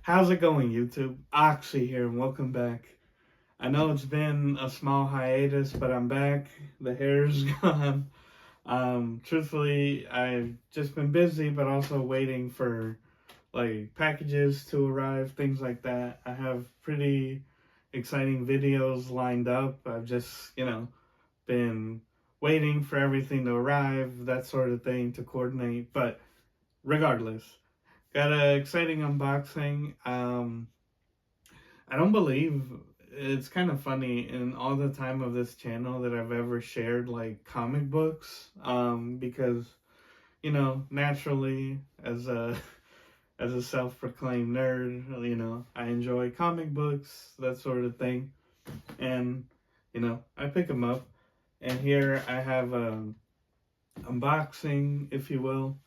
How's it going, YouTube? Oxy here, and welcome back. I know it's been a small hiatus, but I'm back. The hair's gone. Truthfully, I've just been busy, but also waiting for like packages to arrive, things like that. I have pretty exciting videos lined up. I've just, been waiting for everything to arrive, that sort of thing to coordinate. But regardless, got an exciting unboxing. I don't believe it's kind of funny in all the time of this channel that I've ever shared like comic books. Because naturally as a as a self-proclaimed nerd, I enjoy comic books, that sort of thing, and I pick them up. And here I have a unboxing, if you will,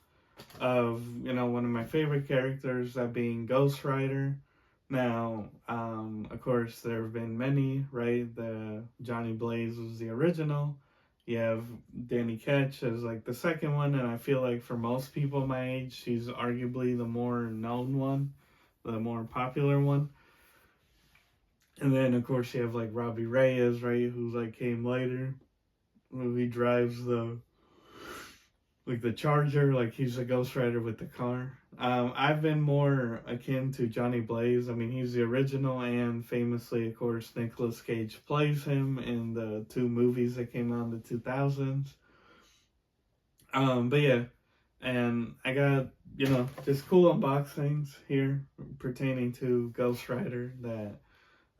of one of my favorite characters, that being Ghost Rider. Now, of course, there have been many, right? The Johnny Blaze was the original. You have Danny Ketch as like the second one, and I feel like for most people my age, she's arguably the more known one, the more popular one. And then of course you have like Robbie Reyes, right, who's like came later, who he drives the Charger, like he's a Ghost Rider with the car. I've been more akin to Johnny Blaze. I mean, he's the original, and famously, of course, Nicolas Cage plays him in the two movies that came out in the 2000s. But yeah, and I got, just cool unboxings here pertaining to Ghost Rider that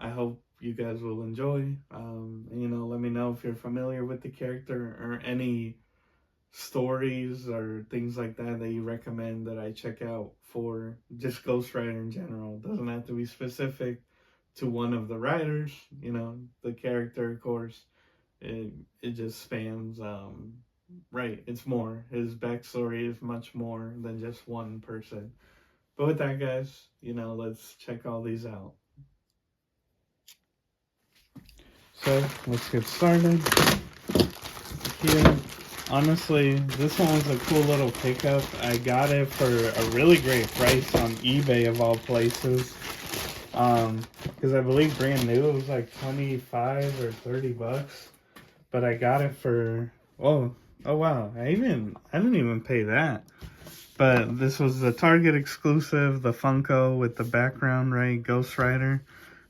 I hope you guys will enjoy. Let me know if you're familiar with the character or any stories or things like that you recommend that I check out for just Ghost Rider in general. It doesn't have to be specific to one of the riders. The character, of course, it just spans, right, it's more. His backstory is much more than just one person. But with that, guys, let's check all these out. So let's get started here. Honestly, this one was a cool little pickup. I got it for a really great price on eBay of all places. Because I believe brand new it was like 25 or 30 bucks. But I got it for, oh wow, I didn't even pay that. But this was the Target exclusive, the Funko with the background, right? Ghost Rider.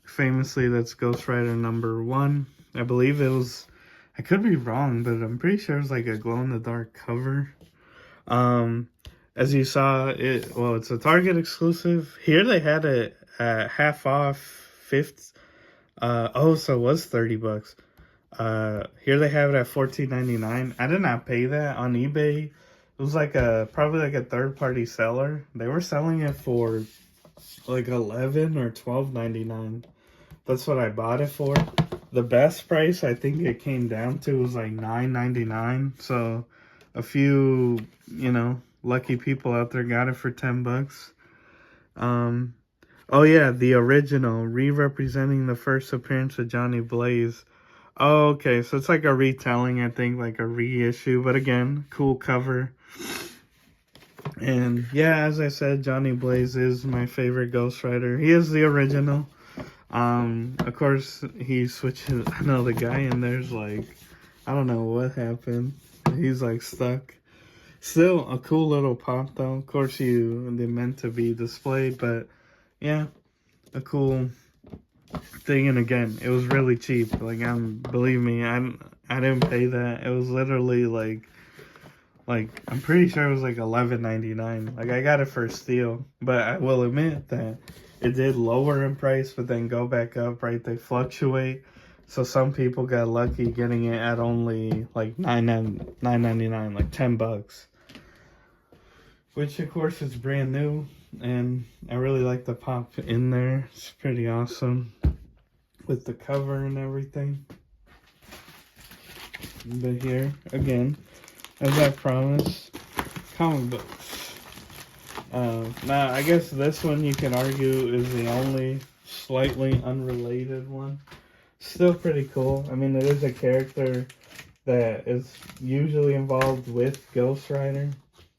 Famously, that's Ghost Rider #1. I believe it was, I could be wrong, but I'm pretty sure it's like a glow-in-the-dark cover. As you saw, it's a Target exclusive. Here they had it at half off, fifth. So it was 30 bucks. Here they have it at $14.99. I did not pay that on eBay. It was like probably like a third-party seller. They were selling it for like $11 or $12.99. That's what I bought it for. The best price I think it came down to was like $9.99. So a few, lucky people out there got it for 10 bucks. Oh yeah, the original, re-representing the first appearance of Johnny Blaze. Oh, okay, so it's like a retelling, I think, like a reissue, but again, cool cover. And yeah, as I said, Johnny Blaze is my favorite Ghost Rider. He is the original. Of course, he switches another guy, and there's like, I don't know what happened. He's like stuck. Still a cool little pop though. Of course, they're meant to be displayed, but yeah, a cool thing. And again, it was really cheap. Like, believe me, I didn't pay that. It was literally like I'm pretty sure it was like $11.99. Like, I got it for a steal, but I will admit that it did lower in price, but then go back up, right? They fluctuate. So some people got lucky getting it at only like $9.99, like 10 bucks. Which of course is brand new, and I really like the pop in there. It's pretty awesome with the cover and everything. But here, again, as I promised, comic books. Now, I guess this one you can argue is the only slightly unrelated one. Still pretty cool. I mean, it is a character that is usually involved with Ghost Rider.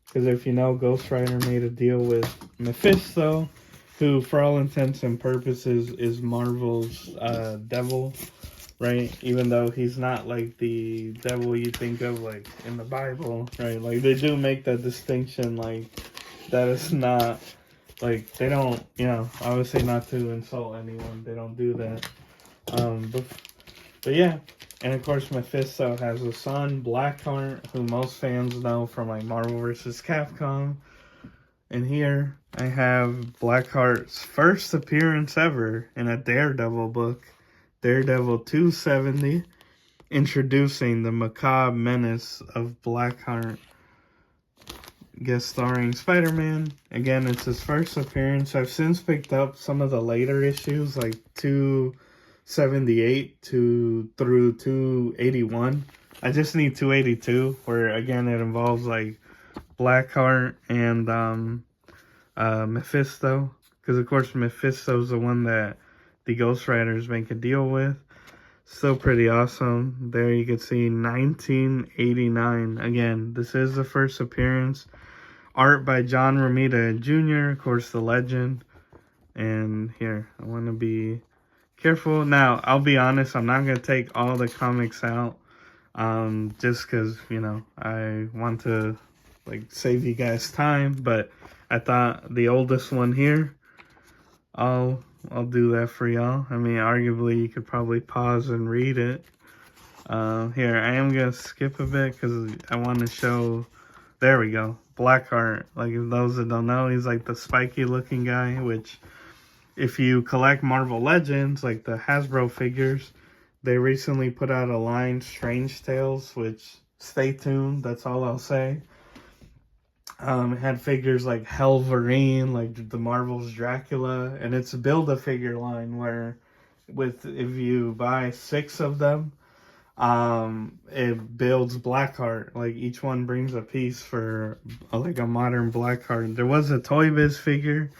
Because if you know, Ghost Rider made a deal with Mephisto who for all intents and purposes is Marvel's devil, right? Even though he's not like the devil you think of like in the Bible, right? Like they do make that distinction, like that is not, like they don't, you know, obviously not to insult anyone, they don't do that. But yeah, and of course Mephisto has a son, Blackheart, who most fans know from like Marvel vs. Capcom. And here I have Blackheart's first appearance ever in a Daredevil book, Daredevil 270, introducing the macabre menace of Blackheart, guest starring Spider-Man. Again, it's his first appearance. I've since picked up some of the later issues, like 278 through 281. I just need 282, where again it involves like Blackheart and Mephisto, because of course Mephisto's the one that the Ghost Riders make a deal with. Still pretty awesome. There you can see 1989. Again, this is the first appearance. Art by John Romita Jr., of course, the legend. And here, I want to be careful. Now, I'll be honest, I'm not going to take all the comics out. Just because, you know, I want to like save you guys time. But I thought the oldest one here, I'll do that for y'all. I mean, arguably, you could probably pause and read it. Here, I am going to skip a bit because I want to show... There we go. Blackheart. Like, if those that don't know, he's like the spiky looking guy, which if you collect Marvel Legends, like the Hasbro figures, they recently put out a line, Strange Tales, which stay tuned. That's all I'll say. It had figures like Helverine, like the Marvel's Dracula, and it's a Build-A-Figure line where if you buy 6 of them, it builds Blackheart. Like each one brings a piece for like a modern Blackheart. There was a Toy Biz figure,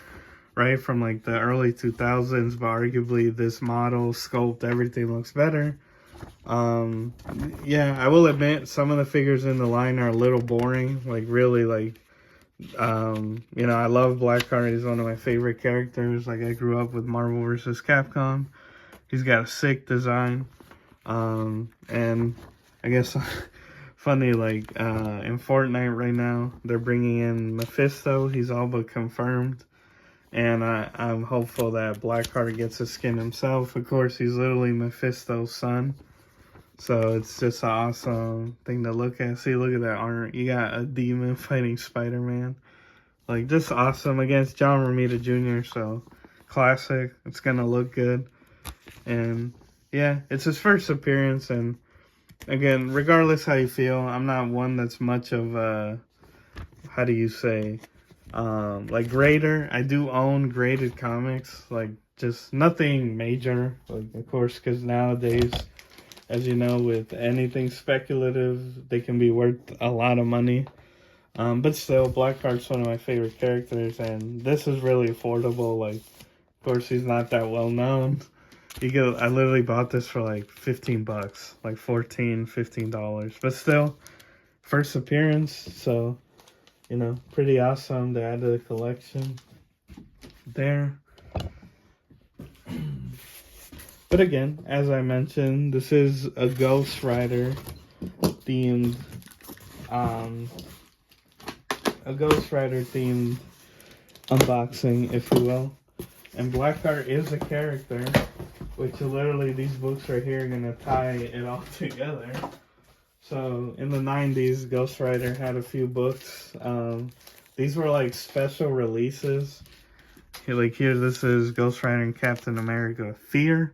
right, from like the early 2000s, but arguably this model, sculpt, everything looks better. Yeah, I will admit some of the figures in the line are a little boring, like really like, you know, I love Blackheart. He's one of my favorite characters. Like I grew up with Marvel vs. Capcom. He's got a sick design. And I guess funny, like in Fortnite right now, they're bringing in Mephisto. He's all but confirmed. And I'm hopeful that Blackheart gets a skin himself. Of course, he's literally Mephisto's son. So it's just an awesome thing to look at. See, look at that art. You got a demon fighting Spider-Man. Like, just awesome against John Romita Jr. So, classic. It's going to look good. And, yeah, it's his first appearance. And, again, regardless how you feel, I'm not one that's much of a, how do you say, like, grader. I do own graded comics. Like, just nothing major. Like, of course, because nowadays... As you know, with anything speculative, they can be worth a lot of money. But still, Blackheart's one of my favorite characters, and this is really affordable. Like, of course, he's not that well known. I literally bought this for like $15, like $14, $15. But still, first appearance, so, you know, pretty awesome to add to the collection. There. But again, as I mentioned, this is a Ghost Rider themed, unboxing, if you will. And Blackheart is a character, which literally these books right here are gonna tie it all together. So in the 90s, Ghost Rider had a few books. These were like special releases. Like here, this is Ghost Rider and Captain America Fear,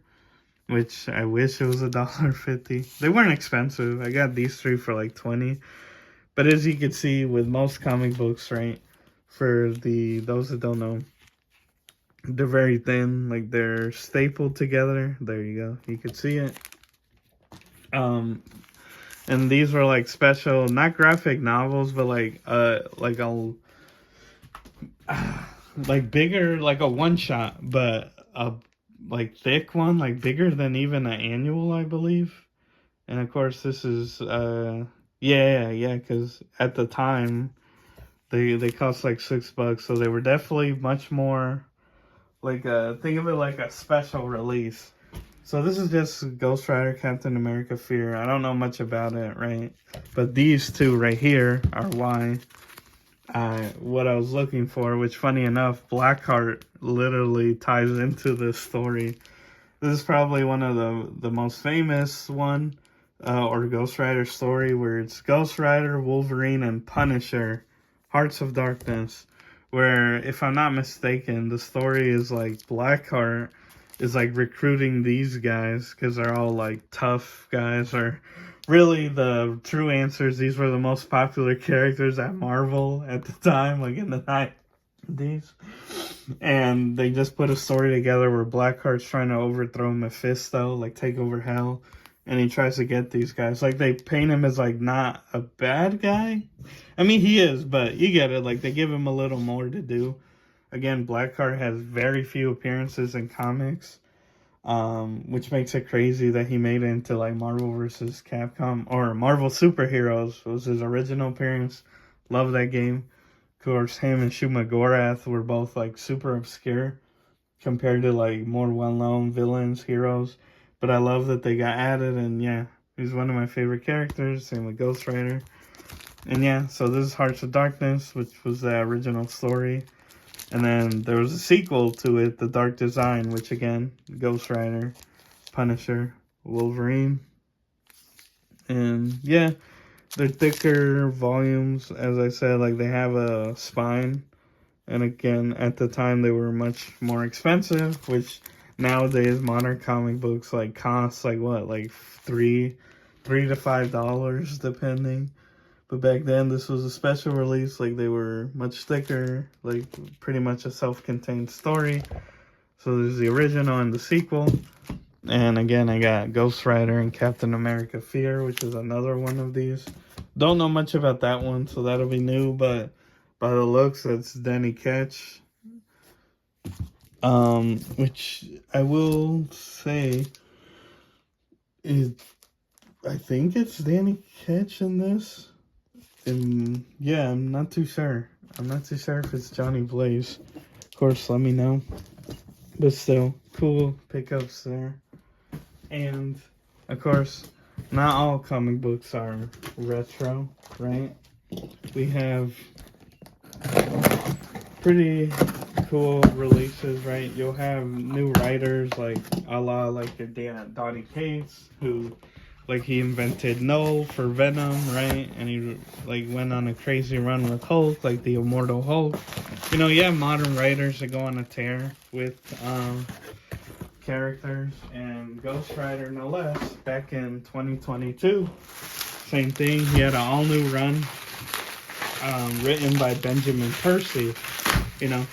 which I wish it was $1.50. They weren't expensive. I got these 3 for like $20. But as you can see with most comic books, right, for those that don't know, they're very thin. Like they're stapled together. There you go. You can see it. And these were like special, not graphic novels, but like bigger, like a one-shot, but a like thick one, like bigger than even an annual, I believe. And of course this is because at the time they cost like $6, so they were definitely much more think of it like a special release. So this is just Ghost Rider, Captain America, Fear. I don't know much about it, right? But these two right here are why what I was looking for, which funny enough, Blackheart literally ties into this story. This is probably one of the most famous one, or Ghost Rider story, where it's Ghost Rider, Wolverine, and Punisher, Hearts of Darkness, where, if I'm not mistaken, the story is like Blackheart is like recruiting these guys because they're all like tough guys, or really the true answers, these were the most popular characters at Marvel at the time, like in the 90s. And they just put a story together where Blackheart's trying to overthrow Mephisto, like take over hell, and he tries to get these guys. Like, they paint him as like not a bad guy. I mean, he is, but you get it. Like, they give him a little more to do. Again, Blackheart has very few appearances in comics, which makes it crazy that he made it into like Marvel vs. Capcom, or Marvel Superheroes was his original appearance. Love that game. Of course, him and Shumagorath were both like super obscure compared to like more well-known villains, heroes. But I love that they got added, and yeah, he's one of my favorite characters. Same with Ghost Rider. And yeah, so this is Hearts of Darkness, which was the original story. And then there was a sequel to it, The Dark Design, which again, Ghost Rider, Punisher, Wolverine. And yeah, they're thicker volumes, as I said, like they have a spine. And again, at the time they were much more expensive, which nowadays modern comic books like cost like what, like $3 to $5 depending. But back then this was a special release, like they were much thicker, like pretty much a self-contained story. So there's the original and the sequel. And again, I got Ghost Rider and Captain America Fear, which is another one of these. Don't know much about that one, so that'll be new, but by the looks, that's Danny Ketch. Which I will say is, I think it's Danny Ketch in this. And yeah, I'm not too sure. I'm not too sure if it's Johnny Blaze. Of course, let me know. But still, cool pickups there. And of course, not all comic books are retro, right? We have pretty cool releases, right? You'll have new writers like a la like your Nicolas Cage, who like he invented Null for Venom, right? And he like went on a crazy run with Hulk, like the Immortal Hulk. You know, you have modern writers that go on a tear with characters, and Ghost Rider no less, back in 2022. Same thing, he had an all-new run written by Benjamin Percy, you know,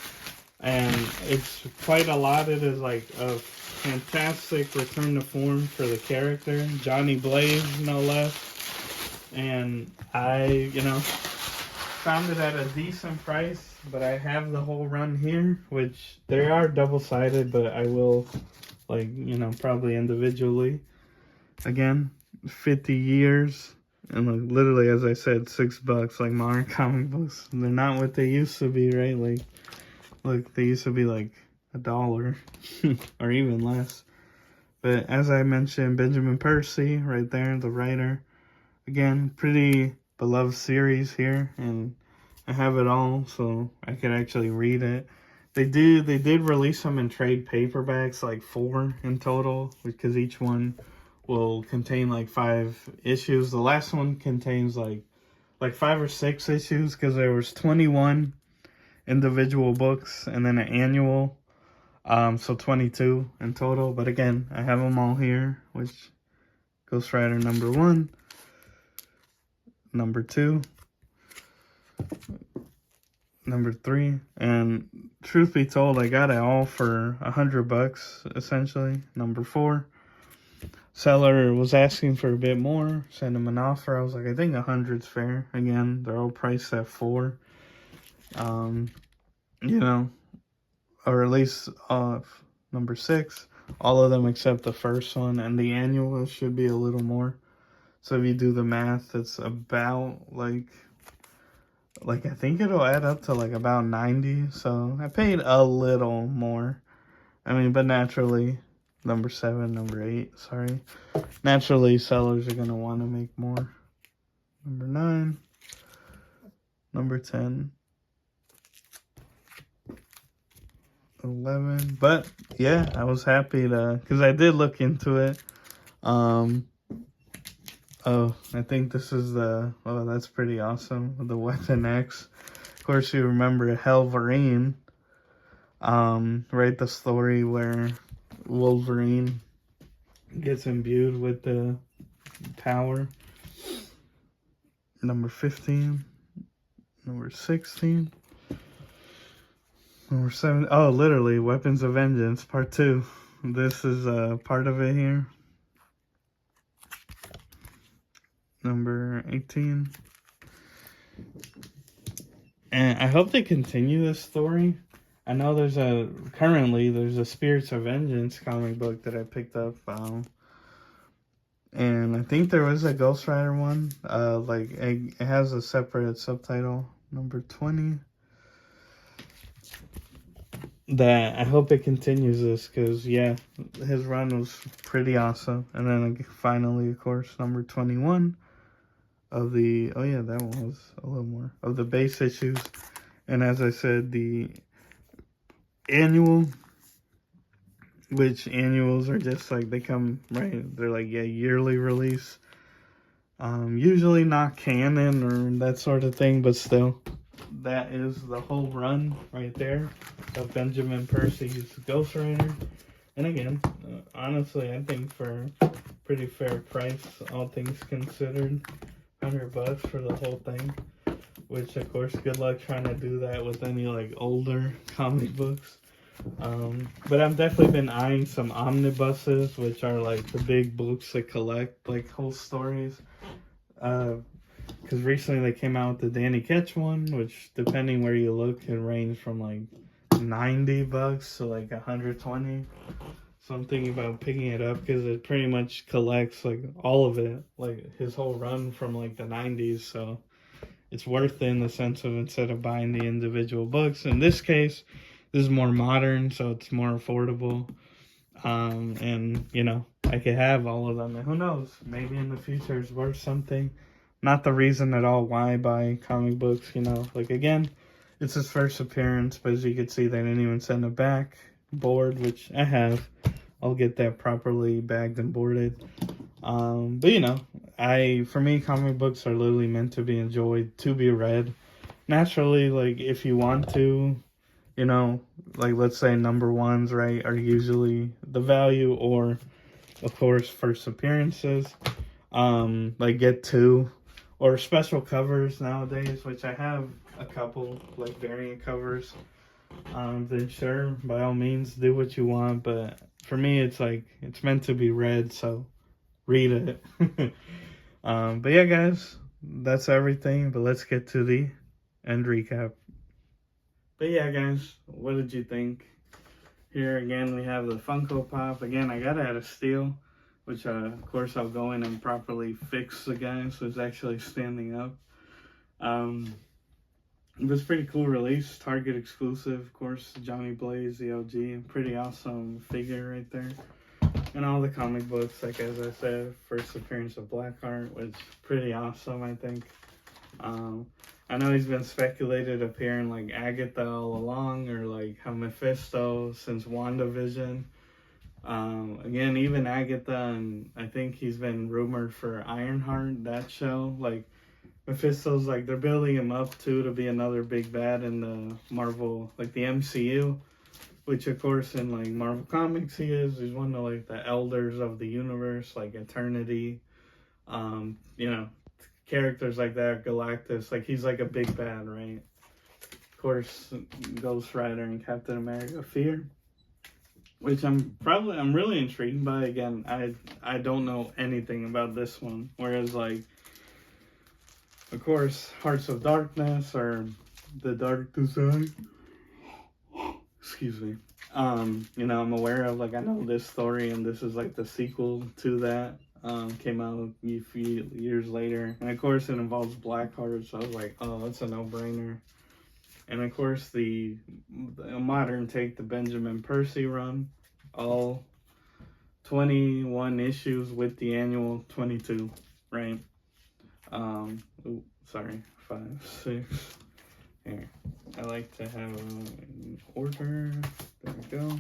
and it's quite allotted as like a fantastic return to form for the character, Johnny Blaze no less. And I, you know, found it at a decent price, but I have the whole run here, which they are double-sided, but I will, like, you know, probably individually. Again, 50 years, and like literally, as I said, $6, like modern comic books. They're not what they used to be, right? Like, look, they used to be like $1 or even less. But as I mentioned, Benjamin Percy, right there, the writer. Again, pretty beloved series here, and I have it all, so I could actually read it. They did release them in trade paperbacks, like 4 in total, because each one will contain like 5 issues. The last one contains like 5 or 6 issues, because there was 21 individual books and then an annual, so 22 in total. But again, I have them all here, which Ghost Rider number 1, number 2, number 3, and truth be told, I got it all for $100 essentially. Number 4, seller was asking for a bit more, sent him an offer. I was like, I think 100's fair. Again, they're all priced at 4. You know, or at least number 6, all of them except the first one, and the annual should be a little more. So if you do the math, it's about like I think it'll add up to like about 90. So I paid a little more. I mean, but naturally, number 7, number 8, sorry. Naturally, sellers are going to want to make more. Number 9, number 10, 11. But, yeah, I was happy to, because I did look into it. Oh, I think this is the, oh, that's pretty awesome. The Weapon X. Of course, you remember Wolverine. Right, the story where Wolverine gets imbued with the power. Number 15. Number 16. Number 7. Oh, literally, Weapons of Vengeance, Part 2. This is part of it here. Number 18. And I hope they continue this story. I know currently there's a Spirits of Vengeance comic book that I picked up. And I think there was a Ghost Rider one. Like it has a separate subtitle. Number 20. That I hope it continues this, because yeah, his run was pretty awesome. And then finally, of course, number 21 of the, oh yeah, that one was a little more of the base issues. And as I said, the annual, which annuals are just like, they come, right, they're like, yeah, yearly release. Usually not canon or that sort of thing, but still, that is the whole run right there of Benjamin Percy's Ghost Rider. And again, honestly, I think for pretty fair price, all things considered, $100 for the whole thing. Which, of course, good luck trying to do that with any like older comic books. But I've definitely been eyeing some omnibuses, which are like the big books that collect like whole stories. Because recently they came out with the Danny Ketch one, which depending where you look can range from like $90 to like 120. So I'm thinking about picking it up because it pretty much collects like all of it, like his whole run from like the 90s. So it's worth it in the sense of instead of buying the individual books. In this case, this is more modern, so it's more affordable. And, you know, I could have all of them. And who knows, maybe in the future it's worth something. Not the reason at all why I buy comic books, you know. Like, again, it's his first appearance, but as you can see, they didn't even send it back. Board, which I have. I'll get that properly bagged and boarded. But, you know, for me, comic books are literally meant to be enjoyed, to be read. Naturally, like, if you want to, you know, like, let's say number ones, right, are usually the value, or, of course, first appearances. Like, get 2, or special covers nowadays, which I have a couple, like, variant covers. Then sure, by all means, do what you want, but for me, it's like, it's meant to be read, so read it. But yeah, guys, that's everything. But let's get to the end recap. But yeah, guys, what did you think? Here again, we have the Funko Pop. Again, I got it out of steel, which of course I'll go in and properly fix the guy so it's actually standing up. It was pretty cool release, Target exclusive, of course, Johnny Blaze, the OG, pretty awesome figure right there. And all the comic books, like as I said, first appearance of Blackheart was pretty awesome, I think. I know he's been speculated appearing like Agatha all along, or like how Mephisto since WandaVision. Again, even Agatha, and I think he's been rumored for Ironheart, that show. Like, Mephisto's like, they're building him up too to be another big bad in the Marvel, like the MCU. Which, of course, in, like, Marvel Comics, he's one of, like, the elders of the universe, like Eternity. You know, characters like that, Galactus, like, he's, like, a big bad, right? Of course, Ghost Rider and Captain America, Fear. Which I'm really intrigued by. Again, I don't know anything about this one. Whereas, like, of course, Hearts of Darkness, or The Dark Design. Excuse me. You know, I'm aware of, like, I know this story, and this is like the sequel to that. Came out a few years later. And of course it involves Blackheart, so I was like, oh, that's a no-brainer. And of course the modern take, the Benjamin Percy run. all 21 issues with the annual 22, right? Sorry, 5, 6. Here, I like to have an order. There we go.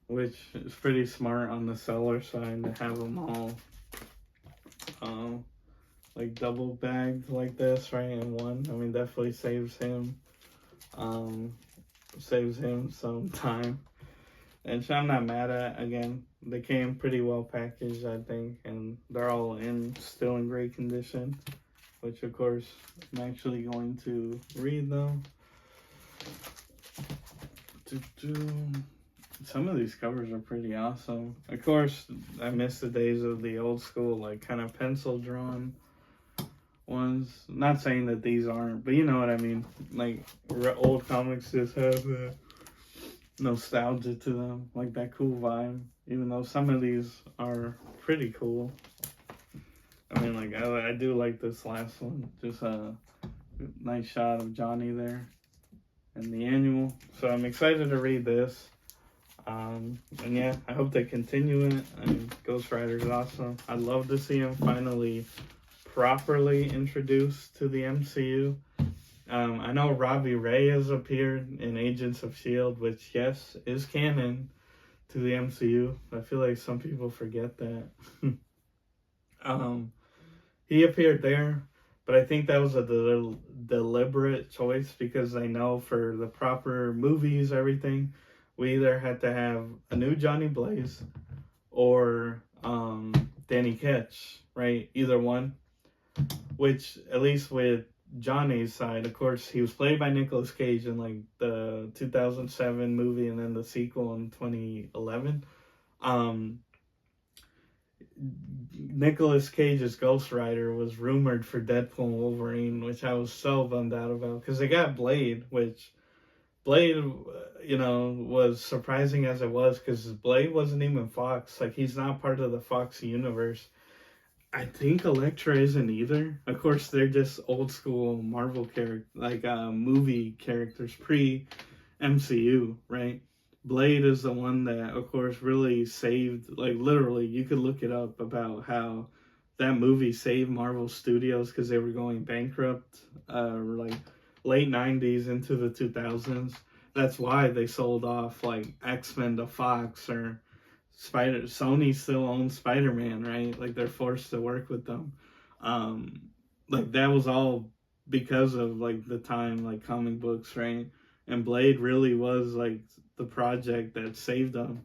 Which is pretty smart on the seller side to have them all like double bagged like this, right, in one. I mean, definitely saves him some time. And so I'm not mad at, again, they came pretty well packaged, I think, and they're all still in great condition, which of course I'm actually going to read them. Some of these covers are pretty awesome. Of course, I miss the days of the old school, like kind of pencil drawn ones. Not saying that these aren't, but you know what I mean. Like old comics just have nostalgia to them, like that cool vibe. Even though some of these are pretty cool. I mean, like I do like this last one. Just a nice shot of Johnny there and the annual. So I'm excited to read this. And yeah, I hope they continue it. I mean, Ghost Rider's awesome. I'd love to see him finally properly introduced to the MCU. I know Robbie Ray has appeared in Agents of S.H.I.E.L.D., which, yes, is canon to the MCU. I feel like some people forget that. He appeared there, but I think that was a deliberate choice because they know for the proper movies, everything, we either had to have a new Johnny Blaze or Danny Ketch, right? Either one. Which, at least with Johnny's side, of course, he was played by Nicolas Cage in like the 2007 movie and then the sequel in 2011. Nicolas Cage's Ghost Rider was rumored for Deadpool and Wolverine, which I was so bummed out about because they got Blade, which Blade, was surprising as it was because Blade wasn't even Fox. Like, he's not part of the Fox universe. I think Elektra isn't either. Of course, they're just old school Marvel movie characters pre-MCU, right? Blade is the one that, of course, really saved, like literally, you could look it up about how that movie saved Marvel Studios because they were going bankrupt, like late 90s into the 2000s. That's why they sold off like X-Men to Fox or Sony still owns Spider-Man, right? Like they're forced to work with them. Like that was all because of like the time, like comic books, right? And Blade really was like the project that saved them.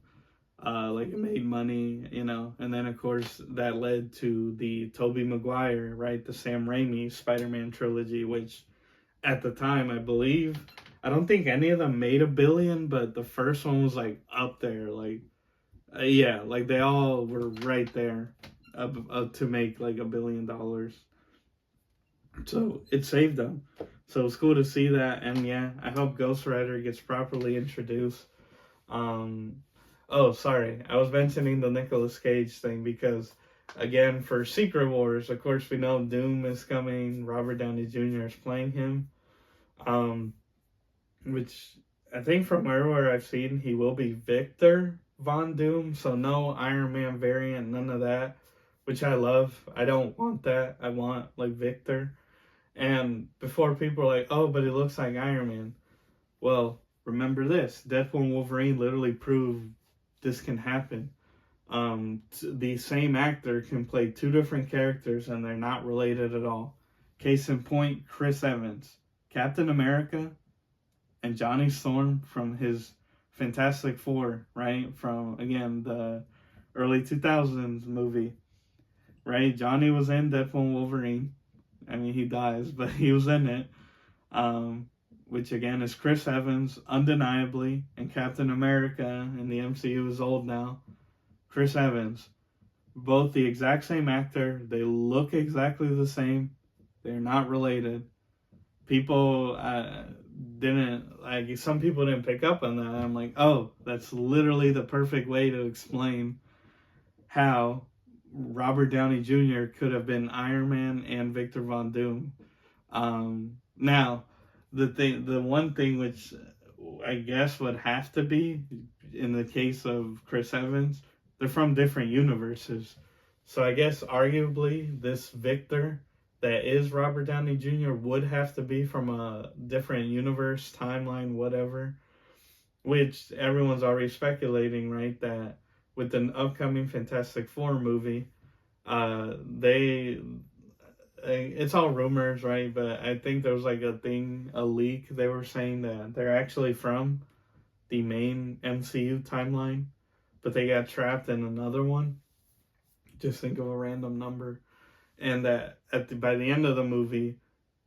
Like it made money, and then of course that led to the Tobey Maguire, right? The Sam Raimi Spider-Man trilogy, which at the time, I don't think any of them made $1 billion, but the first one was like up there, like, yeah, like they all were right there to make like $1 billion. So it saved them. So it's cool to see that. And yeah, I hope Ghost Rider gets properly introduced. Oh, sorry. I was mentioning the Nicolas Cage thing because, again, for Secret Wars, of course, we know Doom is coming. Robert Downey Jr. is playing him. Which I think from where I've seen, he will be Victor Von Doom, so no Iron Man variant, none of that, which I love. I don't want that. I want like Victor. And before people are like, oh, but he looks like Iron Man. Well, remember this: Deadpool and Wolverine literally proved this can happen. The same actor can play two different characters and they're not related at all. Case in point, Chris Evans, Captain America, and Johnny Storm from his Fantastic Four, right? From, again, the early 2000s movie, right? Johnny was in Deadpool and Wolverine. I mean, he dies, but he was in it. Which, again, is Chris Evans, undeniably, and Captain America, and the MCU is old now. Chris Evans. Both the exact same actor. They look exactly the same. They're not related. People some people didn't pick up on that. I'm like, oh, that's literally the perfect way to explain how Robert Downey Jr. could have been Iron Man and Victor Von Doom. Now, the one thing which I guess would have to be, in the case of Chris Evans, they're from different universes. So I guess arguably this Victor that is Robert Downey Jr. would have to be from a different universe, timeline, whatever. Which everyone's already speculating, right? That with an upcoming Fantastic Four movie, they it's all rumors, right? But I think there was like a leak. They were saying that they're actually from the main MCU timeline, but they got trapped in another one. Just think of a random number, and that by the end of the movie,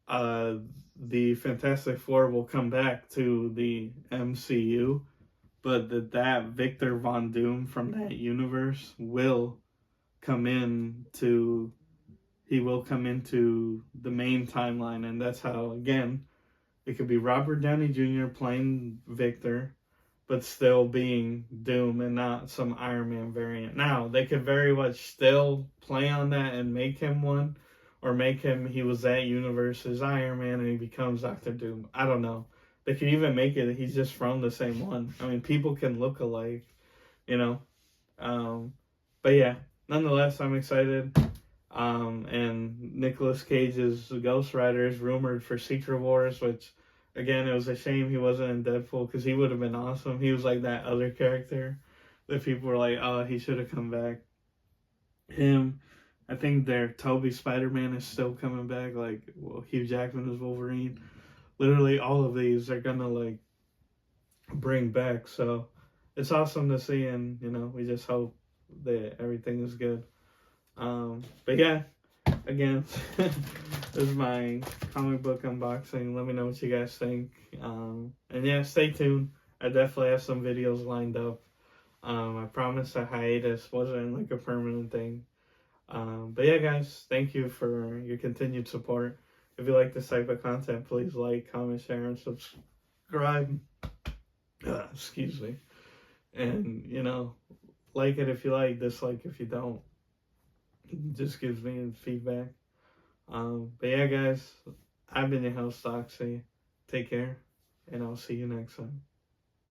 uh, the Fantastic Four will come back to the MCU, but that Victor Von Doom from that universe will come in to he will come into the main timeline, and that's how, again, it could be Robert Downey Jr. playing Victor, but still being Doom and not some Iron Man variant. Now, they could very much still play on that and make him one, or make him, he was that universe's Iron Man and he becomes Doctor Doom. I don't know. They could even make it he's just from the same one. I mean, people can look alike, you know. But yeah, nonetheless, I'm excited. And Nicolas Cage's Ghost Rider is rumored for Secret Wars, which, again, it was a shame he wasn't in Deadpool because he would have been awesome. He was like that other character that people were like, oh, he should have come back. Him, I think their Toby Spider-Man is still coming back. Like, well, Hugh Jackman is Wolverine. Literally, all of these are gonna like bring back. So it's awesome to see, and you know, we just hope that everything is good. But yeah, again, this is my comic book unboxing. Let me know what you guys think. And yeah, stay tuned. I definitely have some videos lined up. I promise a hiatus wasn't like a permanent thing. But yeah, guys, thank you for your continued support. If you like this type of content, please like, comment, share, and subscribe. Excuse me. And, you know, like it if you like, dislike if you don't. It just gives me feedback. But yeah, guys, I've been your host, Oxy. Take care, and I'll see you next time.